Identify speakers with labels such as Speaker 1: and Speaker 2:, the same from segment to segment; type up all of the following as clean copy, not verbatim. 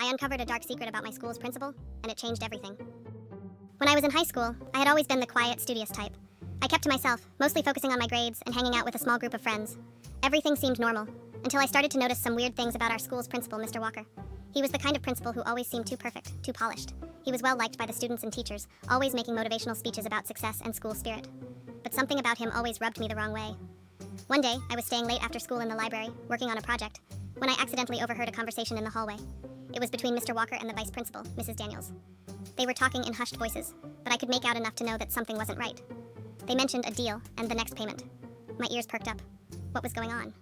Speaker 1: I uncovered a dark secret about my school's principal, and it changed everything. When I was in high school, I had always been the quiet, studious type. I kept to myself, mostly focusing on my grades and hanging out with a small group of friends. Everything seemed normal, until I started to notice some weird things about our school's principal, Mr. Walker. He was the kind of principal who always seemed too perfect, too polished. He was well liked by the students and teachers, always making motivational speeches about success and school spirit. But something about him always rubbed me the wrong way. One day, I was staying late after school in the library, working on a project, when I accidentally overheard a conversation in the hallway. It was between Mr. Walker and the vice principal, Mrs. Daniels. They were talking in hushed voices, but I could make out enough to know that something wasn't right. They mentioned a deal and the next payment. My ears perked up. What was going on?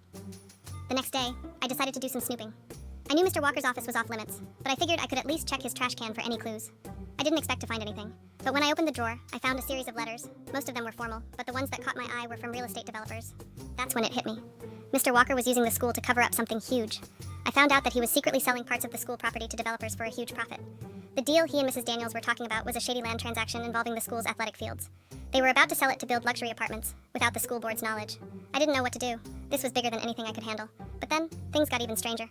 Speaker 1: The next day, I decided to do some snooping. I knew Mr. Walker's office was off limits, but I figured I could at least check his trash can for any clues. I didn't expect to find anything, but when I opened the drawer, I found a series of letters. Most of them were formal, but the ones that caught my eye were from real estate developers. That's when it hit me. Mr. Walker was using the school to cover up something huge. I found out that he was secretly selling parts of the school property to developers for a huge profit. The deal he and Mrs. Daniels were talking about was a shady land transaction involving the school's athletic fields. They were about to sell it to build luxury apartments, without the school board's knowledge. I didn't know what to do. This was bigger than anything I could handle. But then, things got even stranger.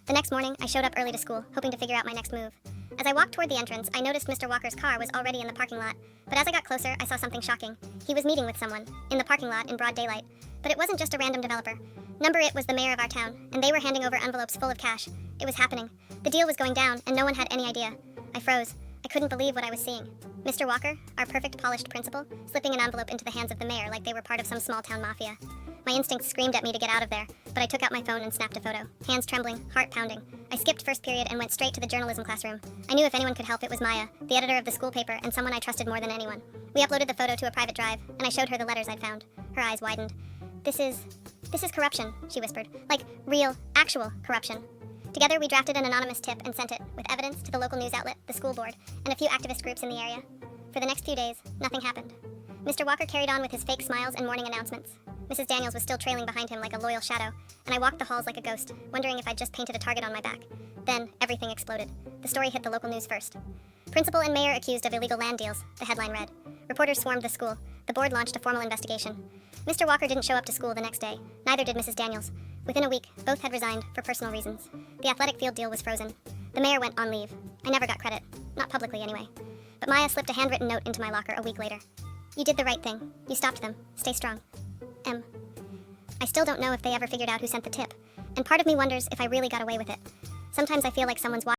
Speaker 1: The next morning, I showed up early to school, hoping to figure out my next move. As I walked toward the entrance, I noticed Mr. Walker's car was already in the parking lot. But as I got closer, I saw something shocking. He was meeting with someone, in the parking lot in broad daylight. But it wasn't just a random developer. Number it was the mayor of our town, and they were handing over envelopes full of cash. It was happening. The deal was going down, and no one had any idea. I froze. I couldn't believe what I was seeing. Mr. Walker, our perfect polished principal, slipping an envelope into the hands of the mayor like they were part of some small-town mafia. My instincts screamed at me to get out of there, but I took out my phone and snapped a photo, hands trembling, heart pounding. I skipped first period and went straight to the journalism classroom. I knew if anyone could help, it was Maya, the editor of the school paper and someone I trusted more than anyone. We uploaded the photo to a private drive, and I showed her the letters I'd found. Her eyes widened. This is corruption, she whispered. Like, real, actual corruption. Together, we drafted an anonymous tip and sent it, with evidence, to the local news outlet, the school board, and a few activist groups in the area. For the next few days, nothing happened. Mr. Walker carried on with his fake smiles and morning announcements. Mrs. Daniels was still trailing behind him like a loyal shadow, and I walked the halls like a ghost, wondering if I'd just painted a target on my back. Then, everything exploded. The story hit the local news first. Principal and mayor accused of illegal land deals, the headline read. Reporters swarmed the school. The board launched a formal investigation. Mr. Walker didn't show up to school the next day. Neither did Mrs. Daniels. Within a week, both had resigned for personal reasons. The athletic field deal was frozen. The mayor went on leave. I never got credit. Not publicly, anyway. But Maya slipped a handwritten note into my locker a week later. You did the right thing. You stopped them. Stay strong. M. I still don't know if they ever figured out who sent the tip. And part of me wonders if I really got away with it. Sometimes I feel like someone's watching.